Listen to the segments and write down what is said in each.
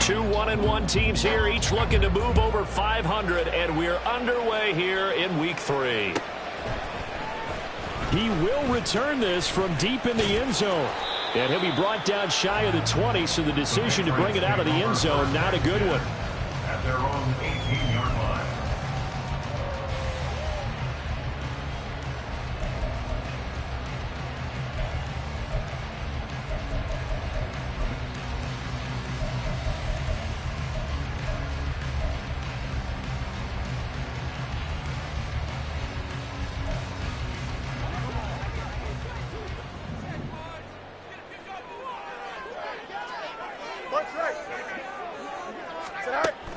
Two 1-1 teams here, each looking to move over 500, and we're underway here in Week 3. He will return this from deep in the end zone. And he'll be brought down shy of the 20, so the decision to bring it out of the end zone, not a good one. At their own 18-yard line.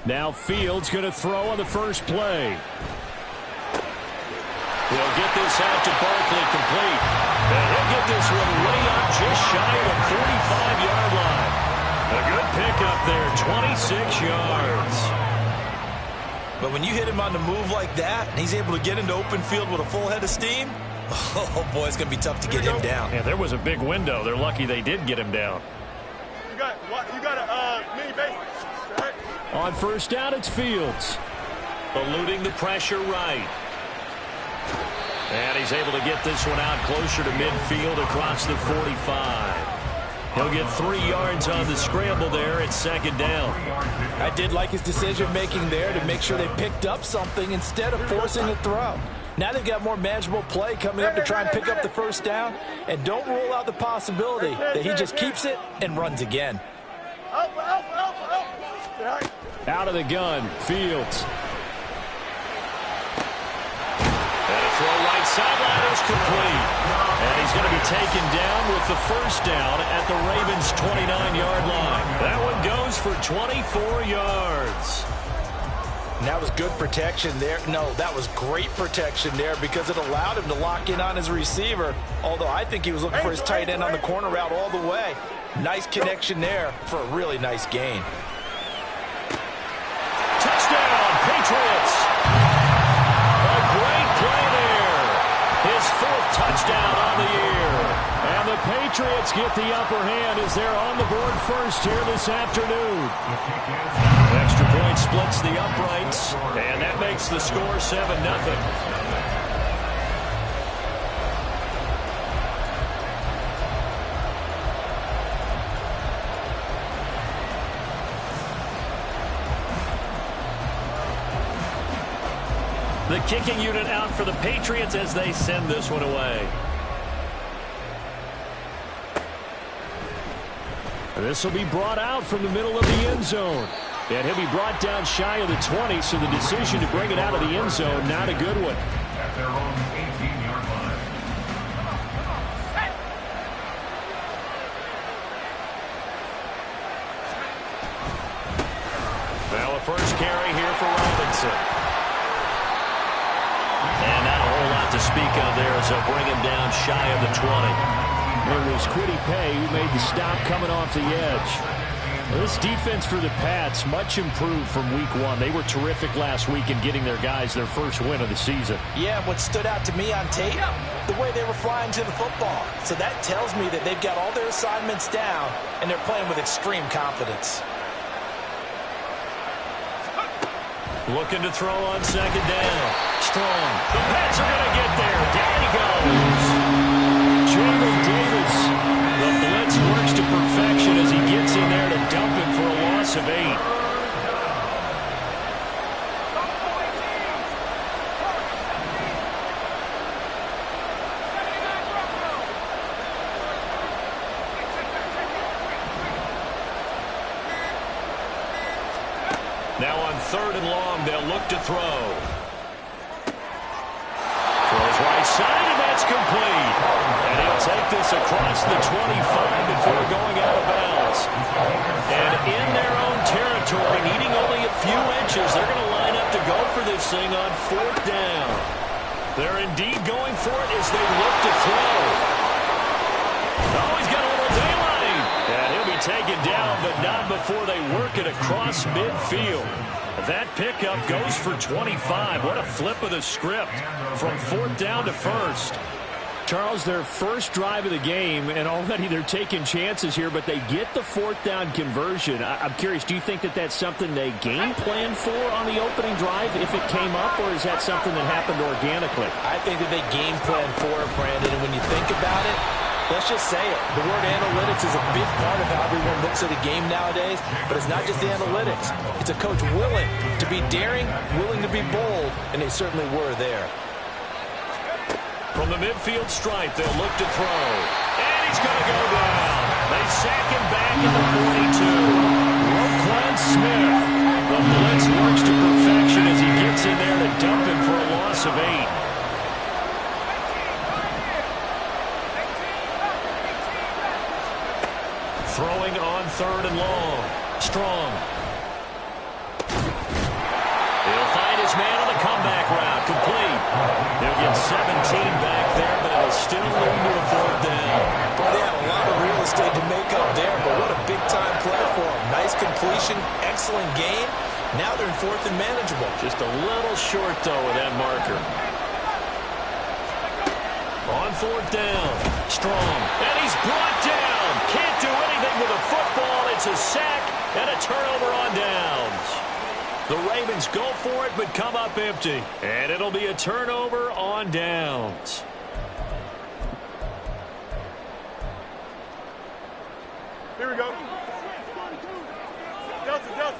Now Fields going to throw on the first play. He'll get this out to Barkley complete. And he'll get this one way up just shy of the 45-yard line. A good pickup there, 26 yards. But when you hit him on the move like that, and he's able to get into open field with a full head of steam, oh boy, it's going to be tough to get him down. Yeah, there was a big window. They're lucky they did get him down. You got a mini base. On first down, it's Fields. Eluding the pressure right. And he's able to get this one out closer to midfield across the 45. He'll get 3 yards on the scramble there at second down. I did like his decision-making there to make sure they picked up something instead of forcing a throw. Now they've got more manageable play coming up to try and pick up the first down. And don't rule out the possibility that he just keeps it and runs again. Out of the gun, Fields. And a throw right sideline is complete. And he's going to be taken down with the first down at the Ravens' 29-yard line. That one goes for 24 yards. And that was good protection there. No, that was great protection there because it allowed him to lock in on his receiver. Although I think he was looking for his tight end on the corner route all the way. Nice connection there for a really nice gain. Touchdown, Patriots. A great play there. His 4th touchdown on the year. And the Patriots get the upper hand as they're on the board first here this afternoon. Extra point splits the uprights, and that makes the score 7-0. The kicking unit out for the Patriots as they send this one away. This will be brought out from the middle of the end zone. And he'll be brought down shy of the 20, so the decision to bring it out of the end zone, not a good one. At their own 18-yard line. Now a first carry here for Robinson. And not a whole lot to speak of there as they'll bring him down shy of the 20. It was Kwity Paye who made the stop coming off the edge. This defense for the Pats, much improved from week 1. They were terrific last week in getting their guys their first win of the season. Yeah, what stood out to me on tape, the way they were flying to the football. So that tells me that they've got all their assignments down, and they're playing with extreme confidence. Looking to throw on second down. Strong. The Pats are going to get there. Down he goes. Jalen Davis. The blitz works to perfection as he gets in there to dump him for a loss of 8. Now on 3rd and long, they'll look to throw. Throws right side, and that's complete. And he'll take this across the 25 before going out of bounds. And in their own territory, needing only a few inches, they're going to line up to go for this thing on 4th down. They're indeed going for it as they look to throw. Oh, he's got a little daylight. And he'll be taken down, but not before they work it across midfield. That pickup goes for 25. What a flip of the script from 4th down to 1st. Charles, their first drive of the game, and already they're taking chances here, but they get the fourth down conversion. I'm curious, do you think that that's something they game planned for on the opening drive if it came up, or is that something that happened organically? I think that they game planned for it, Brandon, and when you think about it, let's just say it. The word analytics is a big part of how everyone looks at a game nowadays, but it's not just the analytics. It's a coach willing to be daring, willing to be bold, and they certainly were there. From the midfield stripe, they'll look to throw. And he's going to go down. They sack him back at the 42. Roquan Smith. The blitz works to perfection as he gets in there to dump him for a loss of 8. Throwing on 3rd and long. Strong. He'll find his man on the comeback route. Complete. They'll get 17 back there, but it'll still lead to a 4th down. Well, they had a lot of real estate to make up there, but what a big-time play for them. Nice completion, excellent game. Now they're in 4th and manageable. Just a little short, though, with that marker. On 4th down. Strong. And he's brought down. Can't do anything with a football. It's a sack and a turnover on downs. The Ravens go for it, but come up empty. And it'll be a turnover on downs. Here we go. Delta, Delta.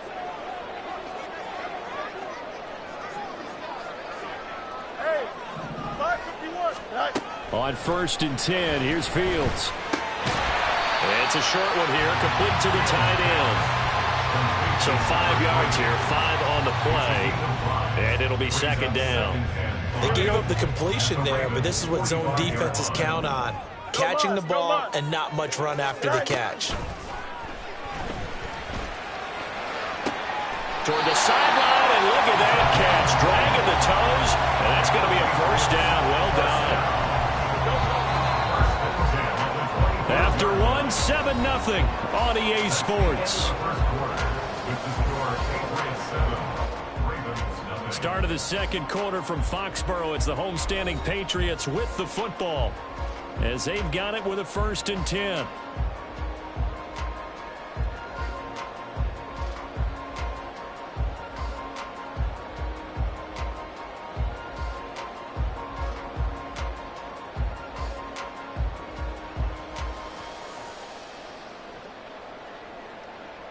Hey, 551. Right. On 1st and 10, here's Fields. It's a short one here, complete to the tight end. So 5 yards here, 5 on the play, and it'll be 2nd down. They gave up the completion there, but this is what zone defenses count on. Catching the ball and not much run after the catch. Toward the sideline, and look at that catch. Dragging the toes, and that's going to be a 1st down. Well done. After 1, 7-0 on EA Sports. Start of the 2nd quarter from Foxborough. It's the homestanding Patriots with the football as they've got it with a 1st and 10.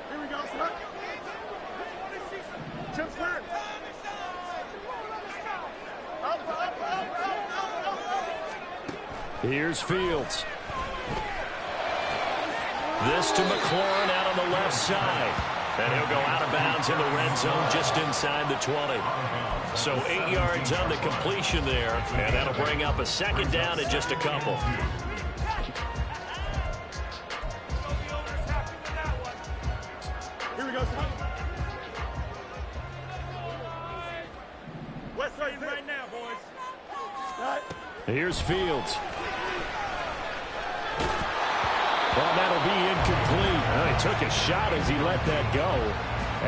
Here we go, son. Chip's turn. Here's Fields. This to McLaurin out on the left side. And he'll go out of bounds in the red zone just inside the 20. So 8 yards on the completion there. And that'll bring up a 2nd down in just a couple. Here we go, son. West side right now, boys. Right. Here's Fields. Well, that'll be incomplete. Well, he took a shot as he let that go.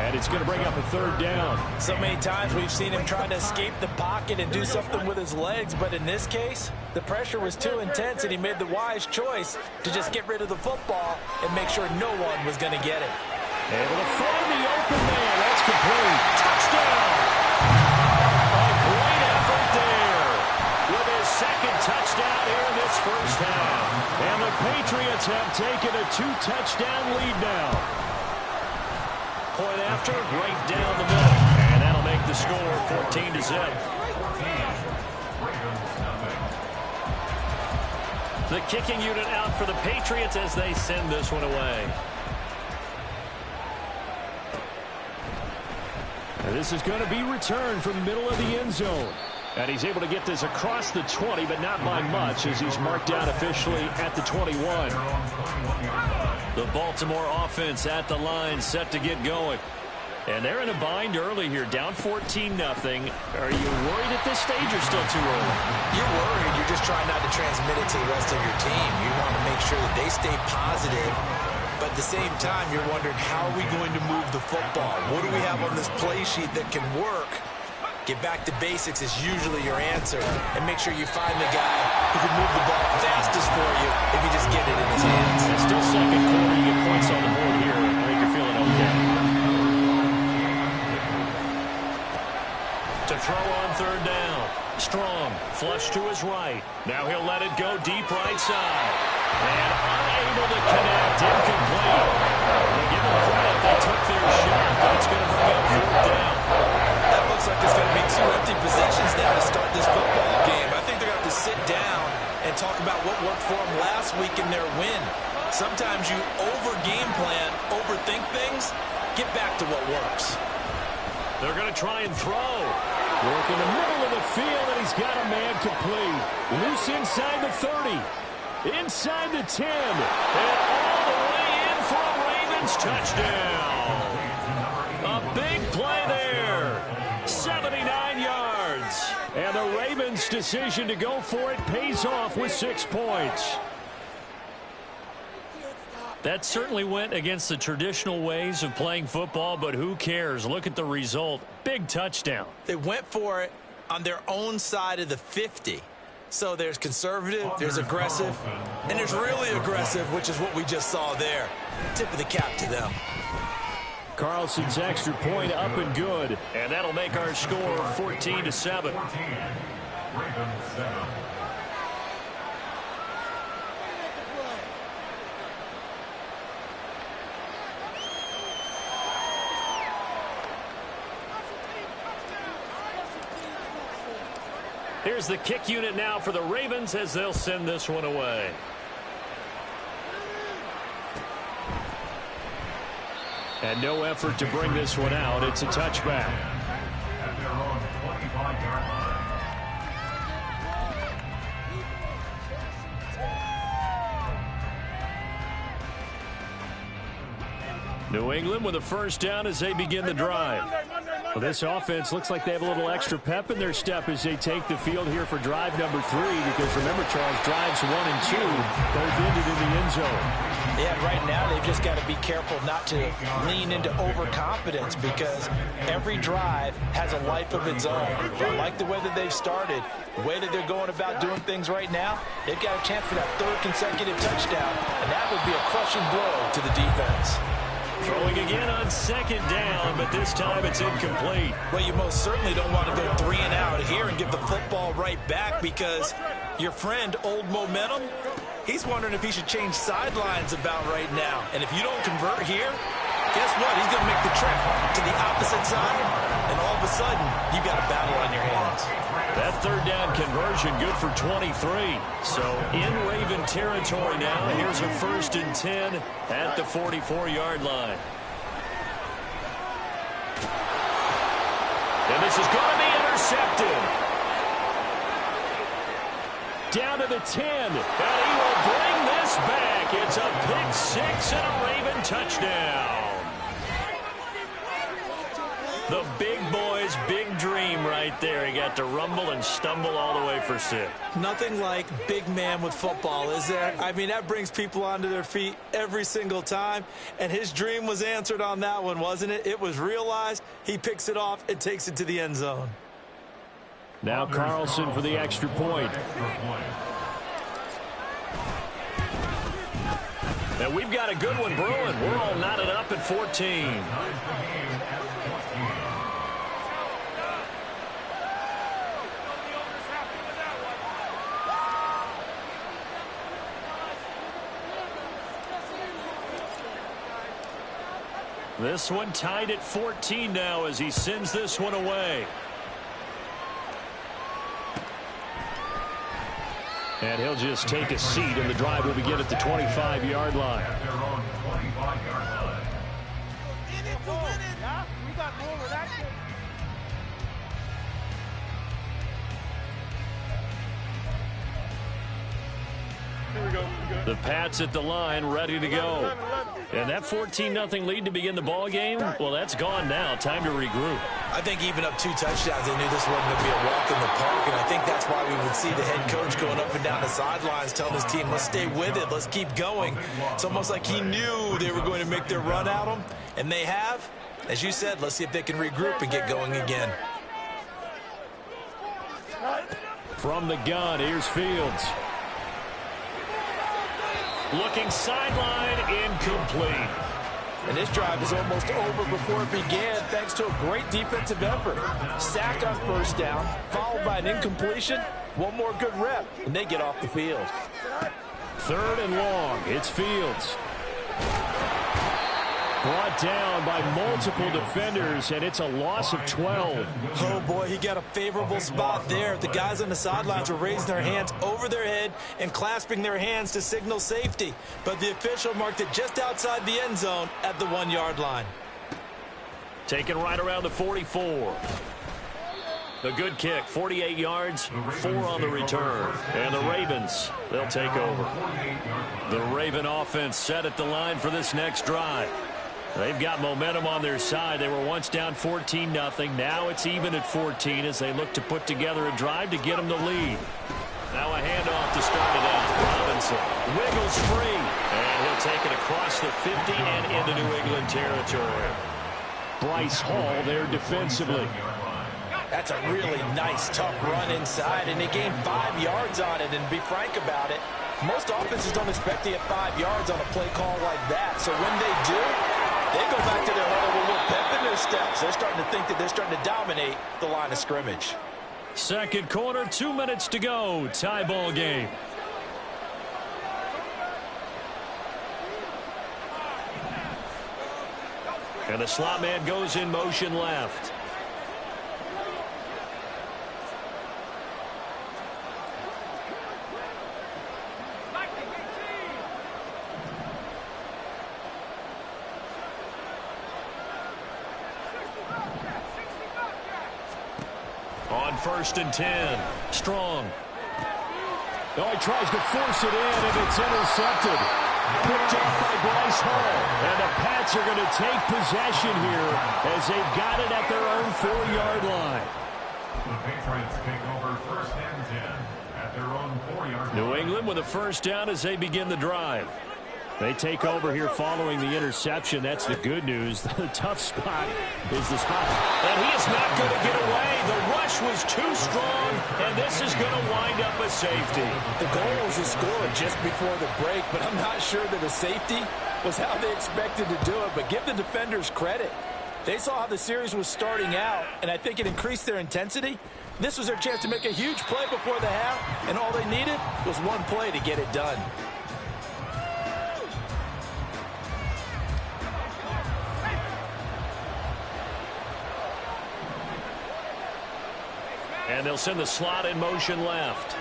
And it's going to bring up a 3rd down. So many times we've seen him trying to escape the pocket and do something with his legs, but in this case, the pressure was too intense and he made the wise choice to just get rid of the football and make sure no one was going to get it. Able to find the open man. That's complete. Touchdown! A great effort there with his 2nd touchdown here in this 1st half. And the Patriots have taken a 2-touchdown lead now. Point after, right down the middle. And that'll make the score 14-0. The kicking unit out for the Patriots as they send this one away. And this is going to be returned from the middle of the end zone. And he's able to get this across the 20, but not by much as he's marked down officially at the 21. The Baltimore offense at the line, set to get going. And they're in a bind early here, down 14-0. Are you worried at this stage or still too early? You're worried. You're just trying not to transmit it to the rest of your team. You want to make sure that they stay positive. But at the same time, you're wondering, how are we going to move the football? What do we have on this play sheet that can work Get back to basics is usually your answer. And make sure you find the guy who can move the ball fastest for you if you just get it in his hands. It's still second quarter. You get points on the board here. I think you're feeling okay. To throw on third down. Strong, flush to his right. Now he'll let it go deep right side. And unable to connect. Incomplete. We'll give them credit. They took their shot, but it's going to bring up fourth down. That looks like it's going to be 2 empty possessions now to start this football game. I think they're going to have to sit down and talk about what worked for them last week in their win. Sometimes you over-game plan, overthink things. Get back to what works. They're going to try and throw. Work in the middle of the field, and he's got a man complete. Loose inside the 30. Inside the 10. And all the way in for a Ravens touchdown. A big play there. 79 yards. And the Ravens' decision to go for it pays off with 6 points. That certainly went against the traditional ways of playing football, but who cares? Look at the result. Big touchdown. They went for it on their own side of the 50. So there's conservative, there's aggressive, and there's really aggressive, which is what we just saw there. Tip of the cap to them. Carlson's extra point up and good. And that'll make our score 14-7. Ravens 7. Here's the kick unit now for the Ravens as they'll send this one away. And no effort to bring this one out. It's a touchback. At their own 25-yard line. New England with a first down as they begin the drive. Well, this offense looks like they have a little extra pep in their step as they take the field here for drive number 3, because remember, Charles, drives 1 and 2 both ended in the end zone. Yeah, right now they've just got to be careful not to lean into overconfidence, because every drive has a life of its own. But I like the way that they've started, the way that they're going about doing things right now. They've got a chance for that 3rd consecutive touchdown, and that would be a crushing blow to the defense. Throwing again on 2nd down, but this time it's incomplete. Well, you most certainly don't want to go 3 and out here and give the football right back, because your friend, Old Momentum, he's wondering if he should change sidelines about right now. And if you don't convert here, guess what? He's going to make the trip to the opposite side, and all of a sudden, you got a battle on your hands. That 3rd down conversion good for 23. So in Raven territory now. Here's a 1st and 10 at the 44-yard line. And this is going to be intercepted. Down to the 10. And he will bring this back. It's a pick 6 and a Raven touchdown. The big boy's big dream right there. He got to rumble and stumble all the way for 6. Nothing like big man with football, is there? I mean, that brings people onto their feet every single time. And his dream was answered on that one, wasn't it? It was realized. He picks it off and takes it to the end zone. Now Carlson for the extra point. And we've got a good one brewing. We're all knotted up at 14. This one tied at 14 now as he sends this one away. And he'll just take a seat, and the drive will begin at the 25-yard line. At their own 25-yard line. In it to win it. Yeah, we got more of that. Here we go. The Pats at the line, ready to go. And that 14-0 lead to begin the ball game, well, that's gone now. Time to regroup. I think even up 2 touchdowns, they knew this wasn't going to be a walk in the park, and I think that's why we would see the head coach going up and down the sidelines telling his team, let's stay with it, let's keep going. It's almost like he knew they were going to make their run at him, and they have. As you said, let's see if they can regroup and get going again. From the gun, here's Fields. Looking sideline, incomplete. And this drive is almost over before it began thanks to a great defensive effort. Sack on first down, followed by an incompletion. One more good rep, and they get off the field. 3rd and long. It's Fields. Brought down by multiple defenders, and it's a loss of 12. Oh, boy, he got a favorable spot there. The guys on the sidelines were raising their hands over their head and clasping their hands to signal safety. But the official marked it just outside the end zone at the 1-yard line. Taken right around the 44. A good kick, 48 yards, 4 on the return. And the Ravens, they'll take over. The Raven offense set at the line for this next drive. They've got momentum on their side. They were once down 14-0. Now it's even at 14 as they look to put together a drive to get them the lead. Now a handoff to start it out. Robinson wiggles free. And he'll take it across the 50 and into New England territory. Bryce Hall there defensively. That's a really nice, tough run inside, and they gained 5 yards on it. And to be frank about it, most offenses don't expect to get 5 yards on a play call like that. So when they do, they go back to their huddle with a little pep in their steps. They're starting to think that they're starting to dominate the line of scrimmage. Second quarter, 2 minutes to go. Tie ball game. And the slot man goes in motion left. On 1st and 10. Strong. Oh, he tries to force it in, and it's intercepted. Picked off by Bryce Hall. And the Pats are going to take possession here as they've got it at their own 4-yard line. The Patriots take over 1st and 10 at their own 4-yard line. New England with a first down as they begin the drive. They take over here following the interception. That's the good news. The tough spot is the spot. And he is not going to get away. The rush was too strong, and this is going to wind up a safety. The goal was to score just before the break, but I'm not sure that a safety was how they expected to do it. But give the defenders credit. They saw how the series was starting out, and I think it increased their intensity. This was their chance to make a huge play before the half, and all they needed was one play to get it done. And they'll send the slot in motion left.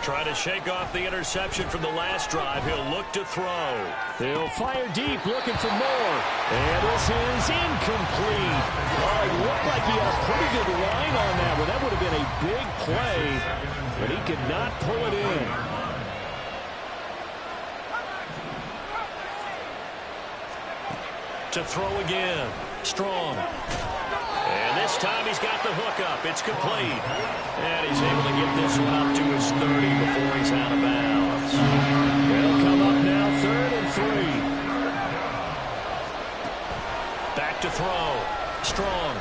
Trying to shake off the interception from the last drive. He'll look to throw. He'll fire deep, looking for more. And this is incomplete. Oh, it looked like he had a pretty good line on that, but that would have been a big play, but he could not pull it in. To throw again. Strong. And this time he's got the hook up. It's complete. And he's able to get this one up to his 30 before he's out of bounds. They'll come up now 3rd and 3. Back to throw. Strong.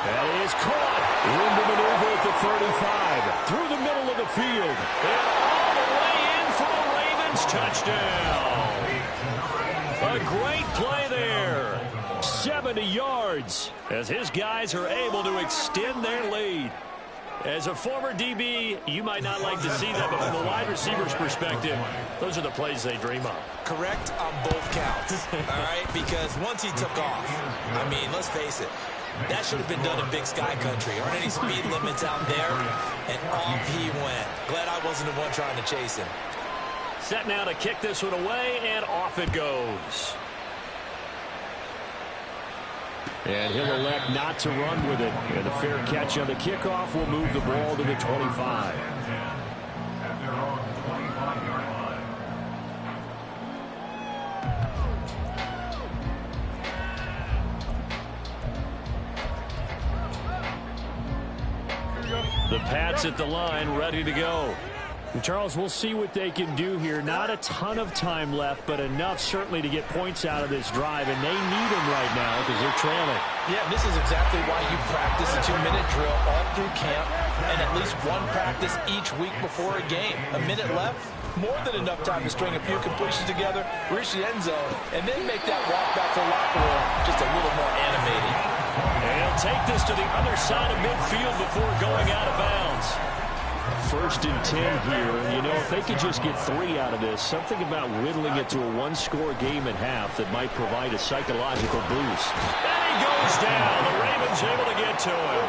That is caught. Into maneuver at the 35. Through the middle of the field. And all the way in for a Ravens touchdown. A great play there. 70 yards as his guys are able to extend their lead. As a former DB, you might not like to see that, but from the wide receiver's perspective, those are the plays they dream of. Correct on both counts, all right? Because once he took off, I mean, let's face it, that should have been done in Big Sky Country. Aren't any speed limits out there? And off he went. Glad I wasn't the one trying to chase him. Set now to kick this one away, and off it goes. And he'll elect not to run with it. And the fair catch on the kickoff will move the ball to the 25. At their own 25-yard line. The Pats at the line, ready to go. Charles, we'll see what they can do here. Not a ton of time left, but enough certainly to get points out of this drive, and they need them right now because they're trailing. Yeah, this is exactly why you practice a 2-minute drill all through camp and at least one practice each week before a game. A minute left, more than enough time to string a few completions together, reach the end zone, and then make that walk back to the locker room just a little more animated. And he'll take this to the other side of midfield before going out of bounds. 1st and 10 here. You know, if they could just get 3 out of this, something about whittling it to a one-score game at half that might provide a psychological boost. And he goes down. The Ravens able to get to him.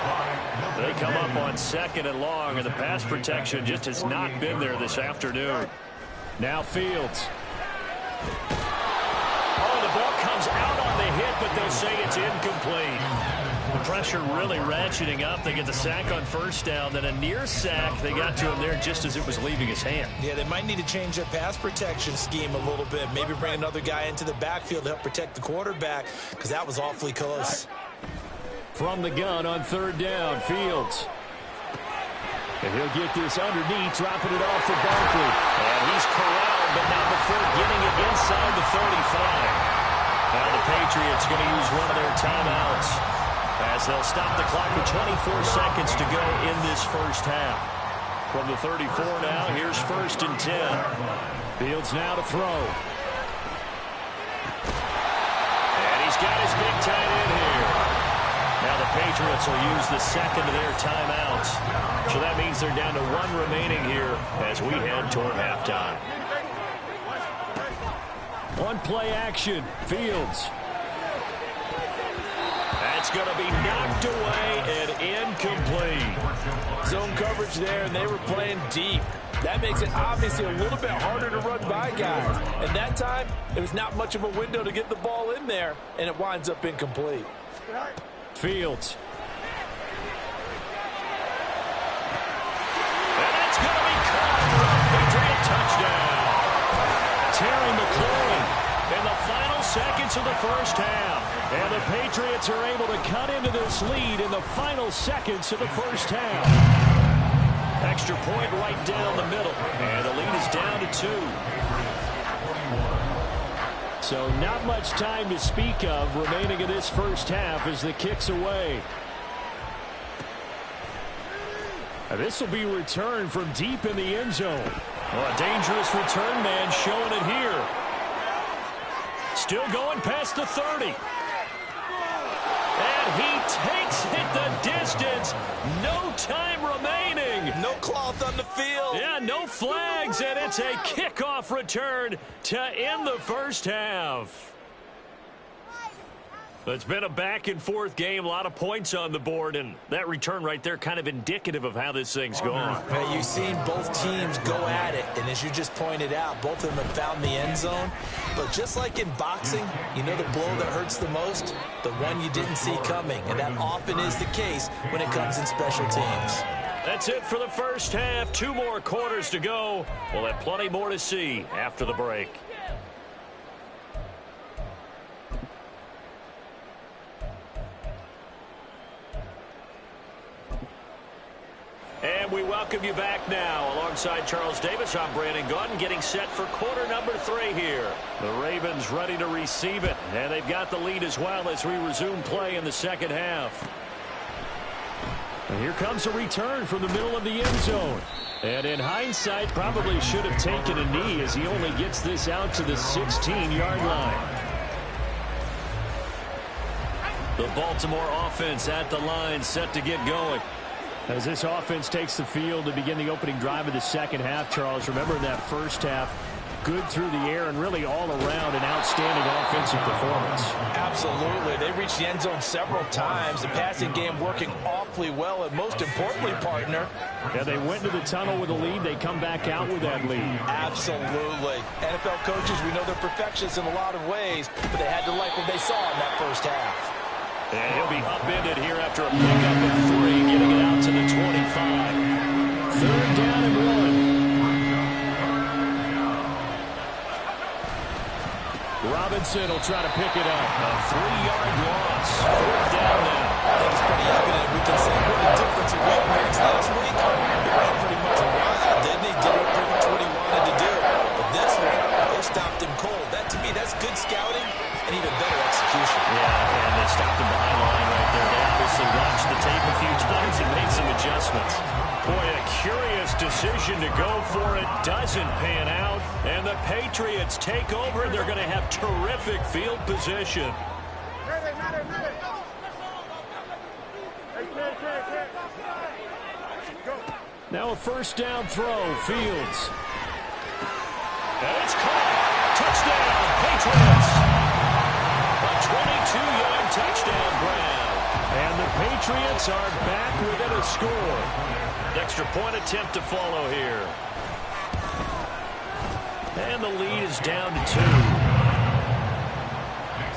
They come up on 2nd and long, and the pass protection just has not been there this afternoon. Now Fields. Oh, the ball comes out on the hit, but they'll say it's incomplete. The pressure really ratcheting up. They get the sack on 1st down, then a near sack. They got to him there just as it was leaving his hand. Yeah, they might need to change their pass protection scheme a little bit. Maybe bring another guy into the backfield to help protect the quarterback, because that was awfully close. From the gun on 3rd down, Fields. And he'll get this underneath, dropping it off for Barkley. And he's corralled, but not before getting it inside the 35. Now the Patriots going to use one of their timeouts as they'll stop the clock with 24 seconds to go in this first half. From the 34 now, here's 1st and 10. Fields now to throw. And he's got his big tight end here. Now the Patriots will use the 2nd of their timeouts. So that means they're down to 1 remaining here as we head toward halftime. One play action, Fields. That's going to be knocked away and incomplete. Zone coverage there, and they were playing deep. That makes it obviously a little bit harder to run by guys. And that time, there was not much of a window to get the ball in there, and it winds up incomplete. Fields. And that's going to be caught for a Patriot touchdown. Terry McLaurin in the final seconds of the first half. And the Patriots are able to cut into this lead in the final seconds of the first half. Extra point right down the middle. And the lead is down to 2. So not much time to speak of remaining in this first half as the kick's away. And this will be returned from deep in the end zone. Well, a dangerous return man showing it here. Still going past the 30. And he takes it the distance. No time remaining. No cloth on the field. Yeah, no flags, and it's a kickoff return to end the first half. It's been a back-and-forth game, a lot of points on the board, and that return right there kind of indicative of how this thing's going. Hey, you've seen both teams go at it, and as you just pointed out, both of them have found the end zone. But just like in boxing, you know the blow that hurts the most? The one you didn't see coming, and that often is the case when it comes in special teams. That's it for the first half. 2 more quarters to go. We'll have plenty more to see after the break. And we welcome you back now. Alongside Charles Davis, I'm Brandon Gunn, getting set for quarter number 3 here. The Ravens ready to receive it, and they've got the lead as well as we resume play in the second half. And here comes a return from the middle of the end zone. And in hindsight, probably should have taken a knee as he only gets this out to the 16-yard line. The Baltimore offense at the line, set to get going. As this offense takes the field to begin the opening drive of the second half, Charles, remember in that first half, good through the air and really all around an outstanding offensive performance. Absolutely. They reached the end zone several times. The passing game working awfully well, and most importantly, partner. Yeah, they went to the tunnel with a lead. They come back out with that lead. Absolutely. NFL coaches, we know they're perfectionists in a lot of ways, but they had to like what they saw in that first half. And he'll be upended here after a pickup of 3, getting it out to the 25. 3rd down and 1. Robinson will try to pick it up. A 3-yard loss. 4th down now. I think it's pretty evident. We can see what the difference in week makes last week. He ran pretty much wild, didn't he? Did it pretty doesn't pan out, and the Patriots take over, and they're going to have terrific field position. Now a first down throw, Fields. And it's caught. Touchdown, Patriots. A 22-yard touchdown grab. And the Patriots are back within a score. Extra point attempt to follow here. And the lead is down to 2. Next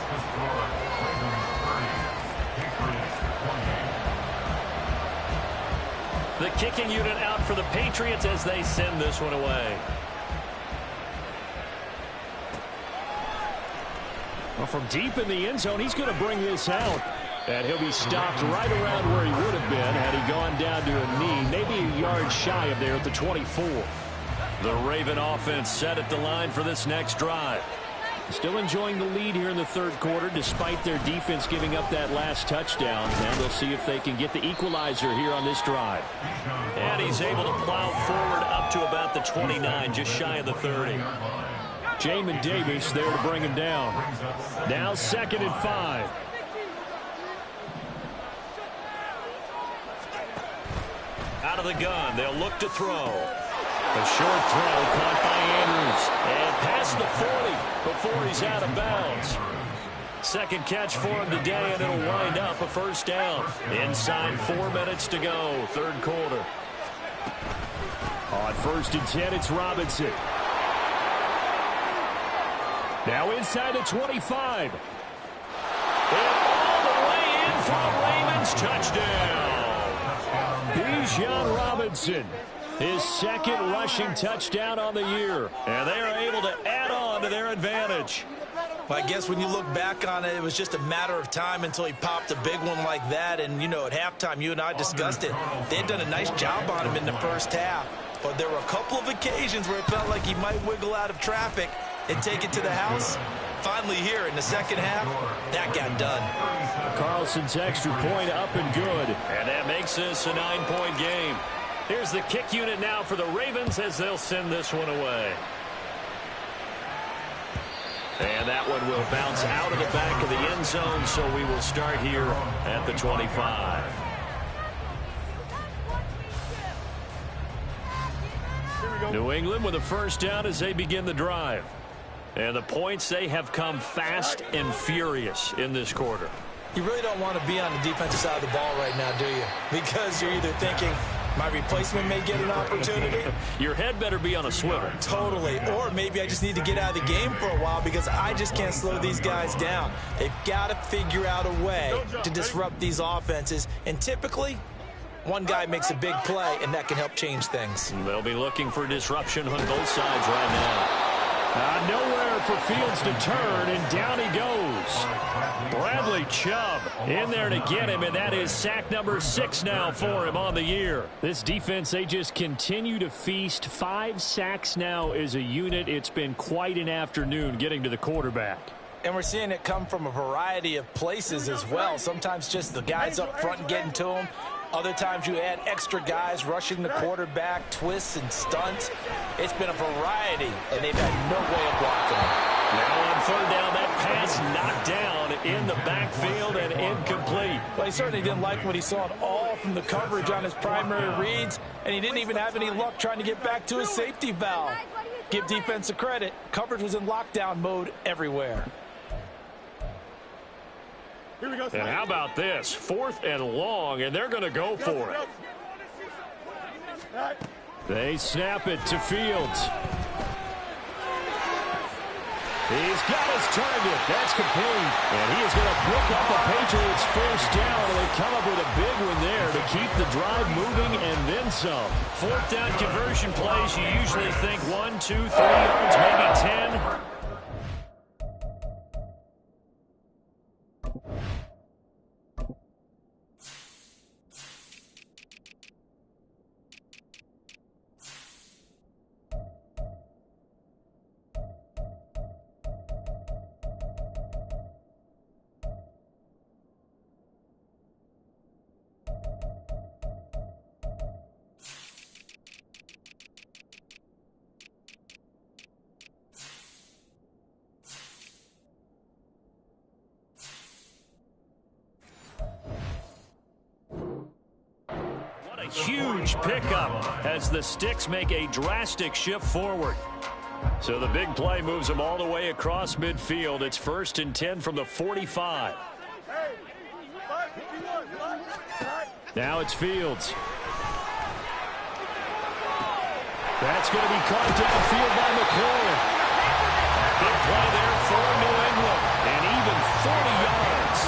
to score, Ravens 30, Patriots 28. The kicking unit out for the Patriots as they send this one away. Well, from deep in the end zone, he's going to bring this out. And he'll be stopped right around where he would have been had he gone down to a knee, maybe a yard shy of there at the 24. The Raven offense set at the line for this next drive. Still enjoying the lead here in the third quarter despite their defense giving up that last touchdown. And they'll see if they can get the equalizer here on this drive. And he's able to plow forward up to about the 29, just shy of the 30. Jamin Davis there to bring him down. Now 2nd and 5. Out of the gun, they'll look to throw. A short throw caught by Andrews. And past the 40 before he's out of bounds. Second catch for him today, and it'll wind up a first down. Inside 4 minutes to go, third quarter. On 1st and 10, it's Robinson. Now inside the 25. And all the way in for a Ravens touchdown. Bijan Robinson, his 2nd rushing touchdown on the year. And they are able to add on to their advantage. I guess when you look back on it, it was just a matter of time until he popped a big one like that. And, you know, at halftime, you and I discussed it. They had done a nice job on him in the first half. But there were a couple of occasions where it felt like he might wiggle out of traffic and take it to the house. Finally here in the second half, that got done. Carlson's extra point up and good. And that makes this a 9-point game. Here's the kick unit now for the Ravens as they'll send this one away. And that one will bounce out of the back of the end zone, so we will start here at the 25. New England with a first down as they begin the drive. And the points, they have come fast and furious in this quarter. You really don't want to be on the defensive side of the ball right now, do you? Because you're either thinking, my replacement may get an opportunity. Your head better be on a swivel. Totally. Or maybe I just need to get out of the game for a while because I just can't slow these guys down. They've got to figure out a way to disrupt these offenses. And typically, one guy makes a big play, and that can help change things. They'll be looking for disruption on both sides right now. Nowhere for Fields to turn, and down he goes. Bradley Chubb in there to get him, and that is sack number 6 now for him on the year. This defense, they just continue to feast. 5 sacks now as a unit. It's been quite an afternoon getting to the quarterback. And we're seeing it come from a variety of places as well. Sometimes just the guys up front getting to him. Other times you add extra guys rushing the quarterback, twists and stunts. It's been a variety, and they've had no way of blocking him. Now on third down, that pass knocked down in the backfield and incomplete. But he certainly didn't like what he saw at all from the coverage on his primary reads, and he didn't even have any luck trying to get back to his safety valve. Give defense a credit. Coverage was in lockdown mode everywhere. And how about this? 4th and long, and they're going to go for it. They snap it to Fields. He's got his target. That's complete. And he is going to pick up the Patriots' first down. And they come up with a big one there to keep the drive moving and then some. 4th down conversion plays, you usually think 1, 2, 3 yards, maybe 10. huge pickup as the sticks make a drastic shift forward. So the big play moves them all the way across midfield. It's 1st and 10 from the 45. Now it's Fields. That's going to be caught downfield by McLaurin. Big play there for New England. And even 40 yards.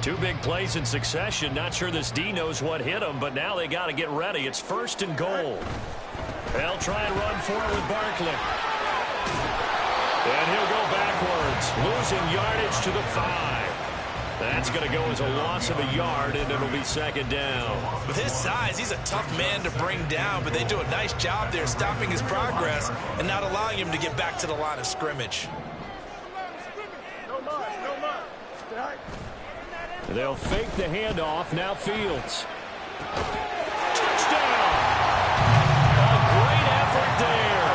Two big plays in succession. Not sure this D knows what hit him, but now they got to get ready. It's 1st and goal. They'll try and run for it with Barkley. And he'll go backwards, losing yardage to the 5. That's going to go as a loss of a yard, and it'll be 2nd down. With his size, he's a tough man to bring down, but they do a nice job there stopping his progress and not allowing him to get back to the line of scrimmage. They'll fake the handoff. Now Fields. Touchdown! A great effort there.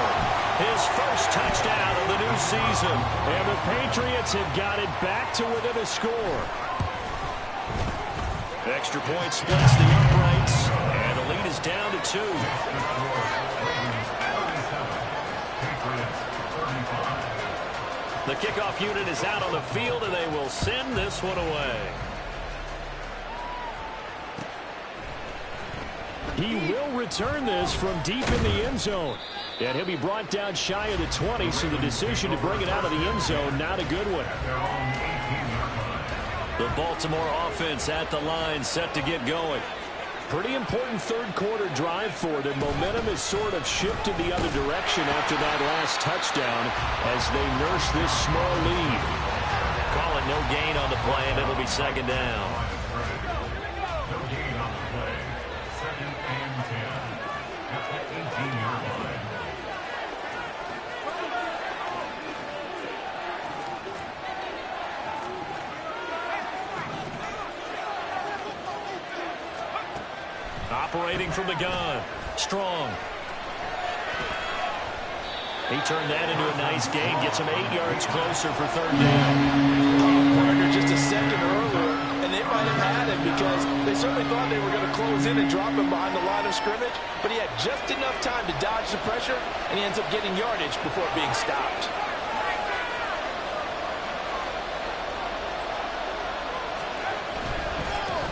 His first touchdown of the new season. And the Patriots have got it back to within a score. Extra point splits the uprights. And the lead is down to 2. The kickoff unit is out on the field, and they will send this one away. He will return this from deep in the end zone. And he'll be brought down shy of the 20, so the decision to bring it out of the end zone, not a good one. The Baltimore offense at the line, set to get going. Pretty important third-quarter drive for them. Momentum has sort of shifted the other direction after that last touchdown as they nurse this small lead. Call it no gain on the play, and it'll be 2nd down. No gain on the play. 2nd and 10 at the 18-yard line. Operating from the gun. Strong. He turned that into a nice gain. Gets him 8 yards closer for 3rd down. Partner just a second earlier, and they might have had him because they certainly thought they were going to close in and drop him behind the line of scrimmage, but he had just enough time to dodge the pressure, and he ends up getting yardage before being stopped.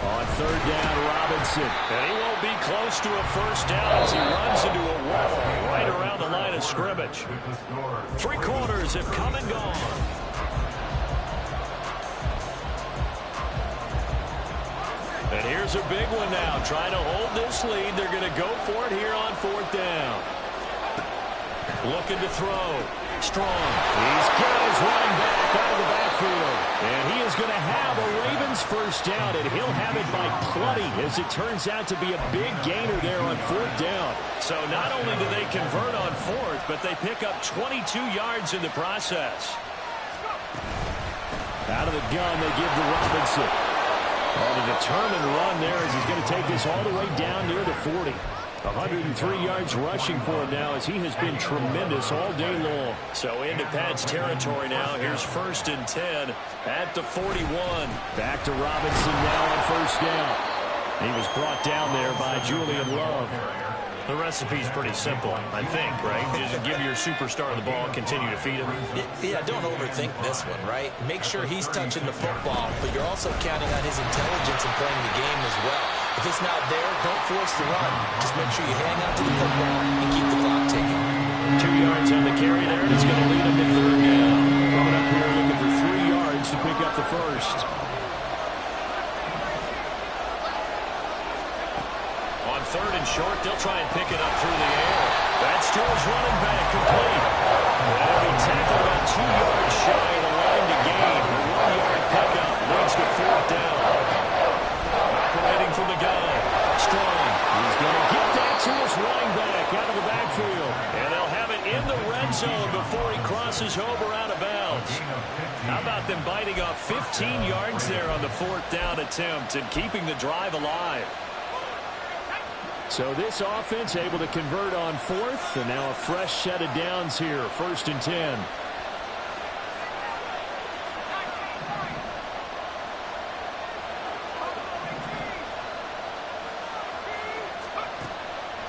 On 3rd down, Robinson. And he won't be close to a 1st down as he runs into a wall right around the line of scrimmage. 3 quarters have come and gone. And here's a big one now. Trying to hold this lead. They're going to go for it here on 4th down. Looking to throw. Strong. He's got his running back out of the backfield. And he is going to have a Ravens 1st down, and he'll have it by plenty as it turns out to be a big gainer there on 4th down. So not only do they convert on 4th, but they pick up 22 yards in the process. Out of the gun, they give to Robinson. On a determined run there as he's going to take this all the way down near the 40. 103 yards rushing for him now as he has been tremendous all day long. So into Pat's territory now. Here's 1st and 10 at the 41. Back to Robinson now on 1st down. He was brought down there by Julian Love. The recipe's pretty simple, I think, right? Just give your superstar the ball, continue to feed him. Yeah, don't overthink this one, right? Make sure he's touching the football, but you're also counting on his intelligence in playing the game as well. If it's not there, don't force the run. Just make sure you hang on to the football and keep the clock ticking. 2 yards on the carry there, and it's going to lead him to 3rd down. Coming up here looking for 3 yards to pick up the 1st. On 3rd and short, they'll try and pick it up through the air. That's to his running back, complete. And he'll be tackled about 2 yards shy of the line to gain. A 1-yard pickup leads to 4th down. Operating from the gun. Strong. He's going to get that to his running back out of the backfield. And they'll have it in the red zone before he crosses over out of bounds. How about them biting off 15 yards there on the 4th down attempt and keeping the drive alive? So this offense able to convert on fourth, and now a fresh set of downs here, 1st and 10.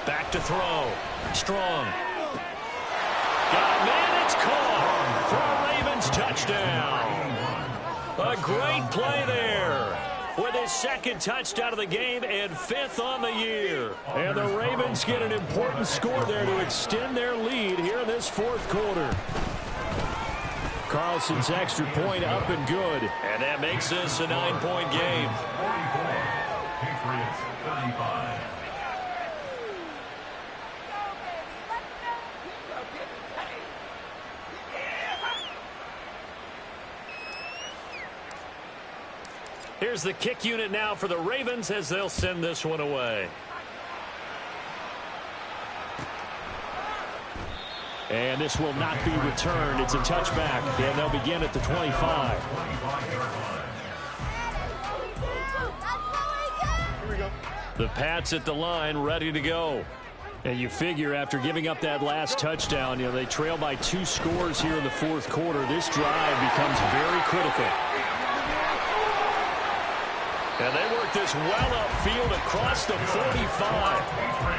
Back to throw. Strong. Got a man, it's caught for a Ravens touchdown. A great play there with his 2nd touchdown of the game and 5th on the year. And the Ravens get an important score there to extend their lead here in this 4th quarter. Carlson's extra point up and good. And that makes this a 9-point game. 44, Patriots 35. Here's the kick unit now for the Ravens as they'll send this one away. And this will not be returned. It's a touchback, and they'll begin at the 25. The Pats at the line ready to go. And you figure after giving up that last touchdown, they trail by 2 scores here in the 4th quarter. This drive becomes very critical. And they work this well upfield across the 45.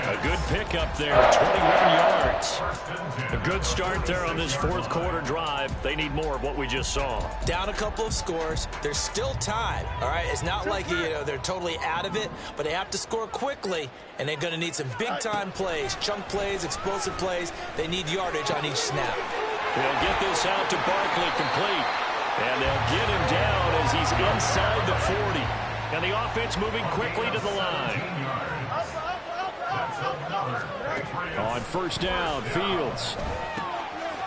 A good pickup there, 21 yards. A good start there on this 4th quarter drive. They need more of what we just saw. Down a couple of scores. There's still time, all right? It's not like, they're totally out of it, but they have to score quickly, and they're going to need some big-time plays, chunk plays, explosive plays. They need yardage on each snap. They'll get this out to Barkley complete. And they'll get him down as he's inside the 40. And the offense moving quickly to the line. On 1st down, Fields.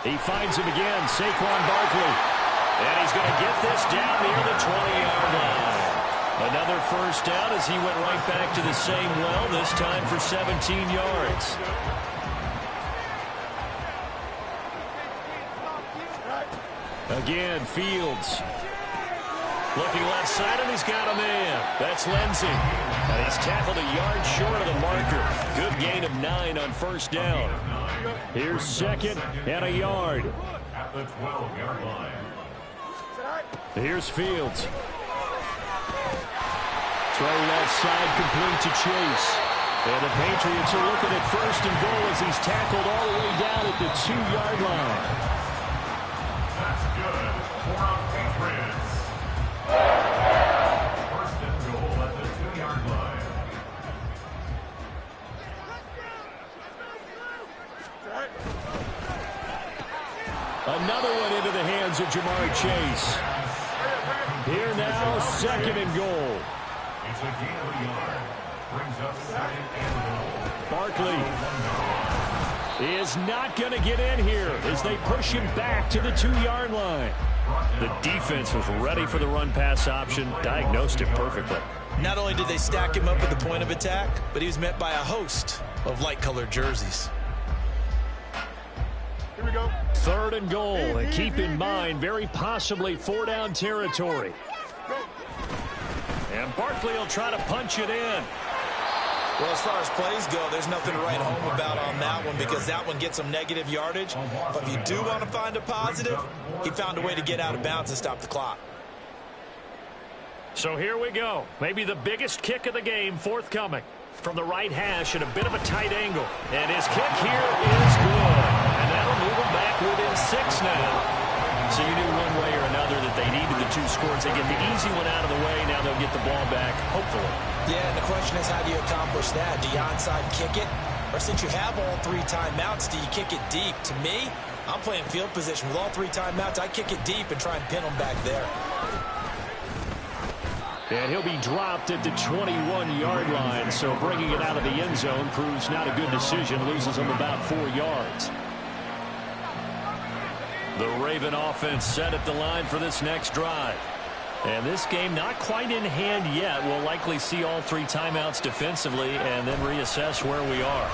He finds him again, Saquon Barkley. And he's going to get this down near the 20-yard line. Another 1st down as he went right back to the same well, this time for 17 yards. Again, Fields. Looking left side, and he's got a man. That's Lindsey. And he's tackled a yard short of the marker. Good gain of 9 on 1st down. Here's 2nd and a yard. At the 12-yard line. Here's Fields. Throw left side, complete to Chase. And the Patriots are looking at 1st and goal as he's tackled all the way down at the 2-yard line. That's good for our Patriots. 1st and goal at the 2-yard line. Another one into the hands of Jamar Chase. Here now, 2nd and goal. It's a gain of a yard. Brings up 2nd and goal. Barkley is not going to get in here as they push him back to the 2-yard line. The defense was ready for the run-pass option, diagnosed it perfectly. Not only did they stack him up at the point of attack, but he was met by a host of light-colored jerseys. Here we go. 3rd and goal, and keep in mind, very possibly 4-down territory. And Barkley will try to punch it in. Well, as far as plays go, there's nothing to write home about on that one because that one gets some negative yardage. But if you do want to find a positive, he found a way to get out of bounds and stop the clock. So here we go. Maybe the biggest kick of the game forthcoming. From the right hash at a bit of a tight angle. And his kick here is good. And that'll move him back within 6 now. So you knew one way or another that they needed the 2 scores. They get the easy one out of the way. Now they'll get the ball back, hopefully. Yeah, and the question is, how do you accomplish that? Do you onside kick it? Or since you have all 3 timeouts, do you kick it deep? To me, I'm playing field position with all 3 timeouts. I kick it deep and try and pin them back there. And he'll be dropped at the 21-yard line. So bringing it out of the end zone proves not a good decision. Loses him about 4 yards. The Raven offense set at the line for this next drive. And this game not quite in hand yet. We'll likely see all 3 timeouts defensively and then reassess where we are.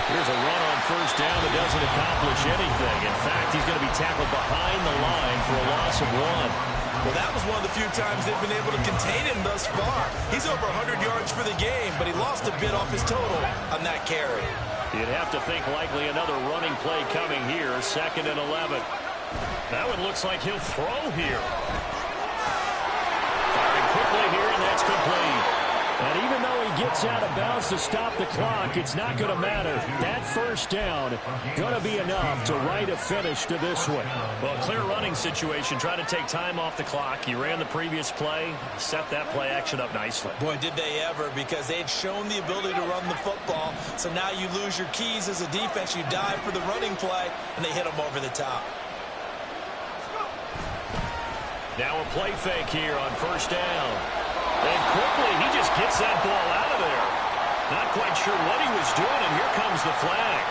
Here's a run on 1st down that doesn't accomplish anything. In fact, he's going to be tackled behind the line for a loss of 1. Well, that was one of the few times they've been able to contain him thus far. He's over 100 yards for the game, but he lost a bit off his total on that carry. You'd have to think likely another running play coming here, 2nd and 11. That one looks like he'll throw here. Firing quickly here, and that's complete. And even though he gets out of bounds to stop the clock, it's not going to matter. That first down going to be enough to write a finish to this one. Well, clear running situation. Try to take time off the clock. You ran the previous play, set that play action up nicely. Boy, did they ever, because they had shown the ability to run the football. So now you lose your keys as a defense. You dive for the running play, and they hit them over the top. Now a play fake here on first down. And quickly, he just gets that ball out of there. Not quite sure what he was doing, and here comes the flag.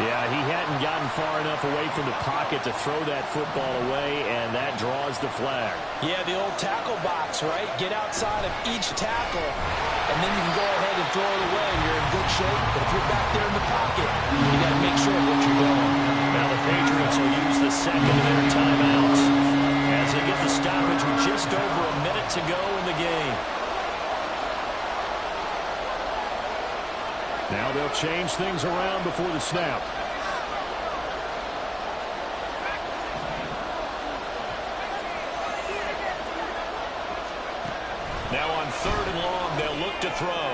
Yeah, he hadn't gotten far enough away from the pocket to throw that football away, and that draws the flag. Yeah, the old tackle box, right? Get outside of each tackle, and then you can go ahead and throw it away. You're in good shape, but if you're back there in the pocket, you got to make sure what you're doing. Now the Patriots will use the second of their timeouts as they get the stoppage with just over a minute to go in the game. Now they'll change things around before the snap. Now on 3rd and long, they'll look to throw.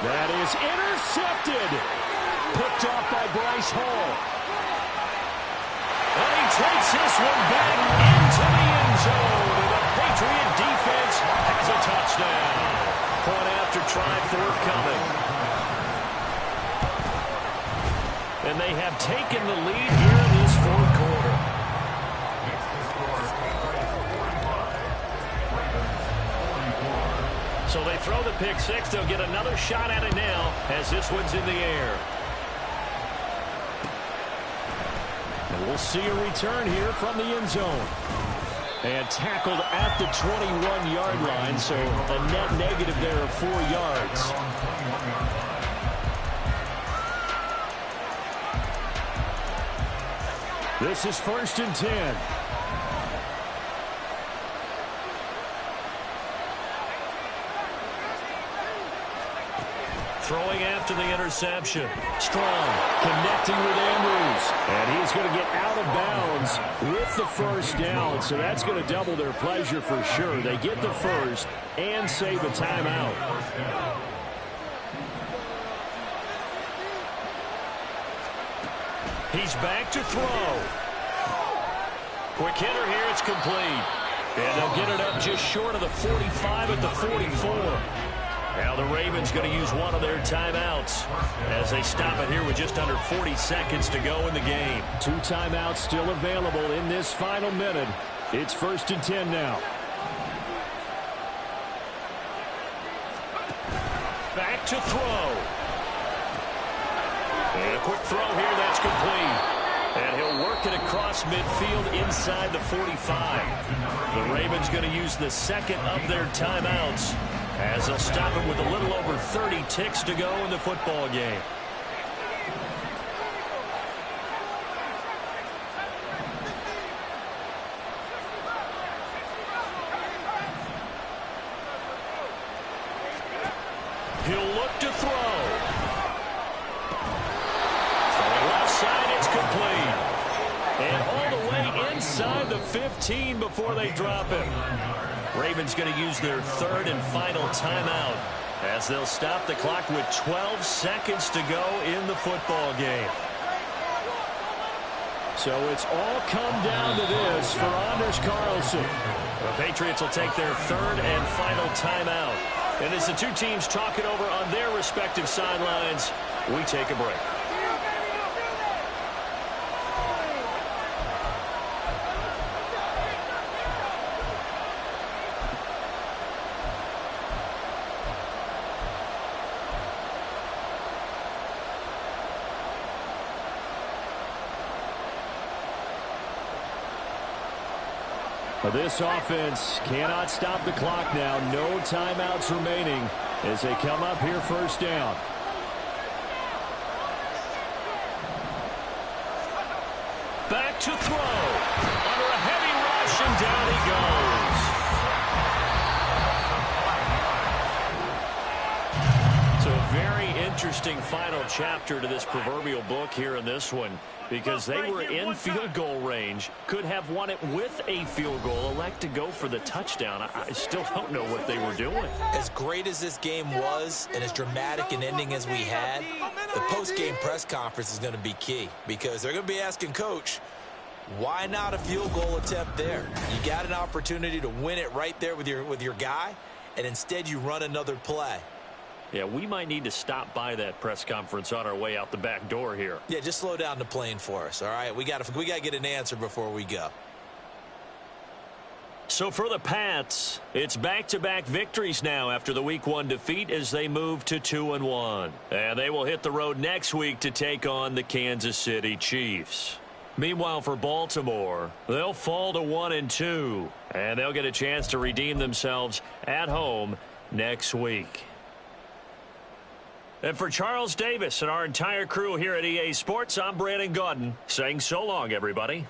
That is intercepted. Picked off by Bryce Hall. And he takes this one back into the end zone. And the Patriot defense has a touchdown. Point after try forthcoming. And they have taken the lead here in this 4th quarter. So they throw the pick six. They'll get another shot at it now as this one's in the air. And we'll see a return here from the end zone. And tackled at the 21-yard line, so a net negative there of 4 yards. This is 1st and 10. Throwing after the interception. Strong connecting with Andrews. And he's going to get out of bounds with the first down. So that's going to double their pleasure for sure. They get the first and save a timeout. He's back to throw. Quick hitter here. It's complete. And they'll get it up just short of the 45 at the 44. Now the Ravens going to use one of their timeouts as they stop it here with just under 40 seconds to go in the game. 2 timeouts still available in this final minute. It's 1st and 10 now. Back to throw. And a quick throw here, that's complete. And he'll work it across midfield inside the 45. The Ravens going to use the second of their timeouts as they'll stop it with a little over 30 ticks to go in the football game. He'll look to throw. From the left side, it's complete. And all the way inside the 15 before they drop him. Ravens going to use their 3rd and final timeout as they'll stop the clock with 12 seconds to go in the football game. So it's all come down to this for Anders Carlson. The Patriots will take their 3rd and final timeout. And as the two teams talk it over on their respective sidelines, we take a break. This offense cannot stop the clock now. No timeouts remaining as they come up here 1st down. Back to throw. Under a heavy rush, and down he goes. So a very interesting final chapter to this proverbial book here in this one, because they were in field goal range, could have won it with a field goal, elect to go for the touchdown. I still don't know what they were doing. As great as this game was and as dramatic an ending as we had, the post-game press conference is going to be key, because they're going to be asking Coach, why not a field goal attempt there? You got an opportunity to win it right there with your guy, and instead you run another play. Yeah, we might need to stop by that press conference on our way out the back door here. Yeah, just slow down the plane for us, all right? We got to get an answer before we go. So for the Pats, it's back-to-back victories now after the Week 1 defeat as they move to 2-1. And they will hit the road next week to take on the Kansas City Chiefs. Meanwhile, for Baltimore, they'll fall to 1-2, and they'll get a chance to redeem themselves at home next week. And for Charles Davis and our entire crew here at EA Sports, I'm Brandon Gaudin saying so long, everybody.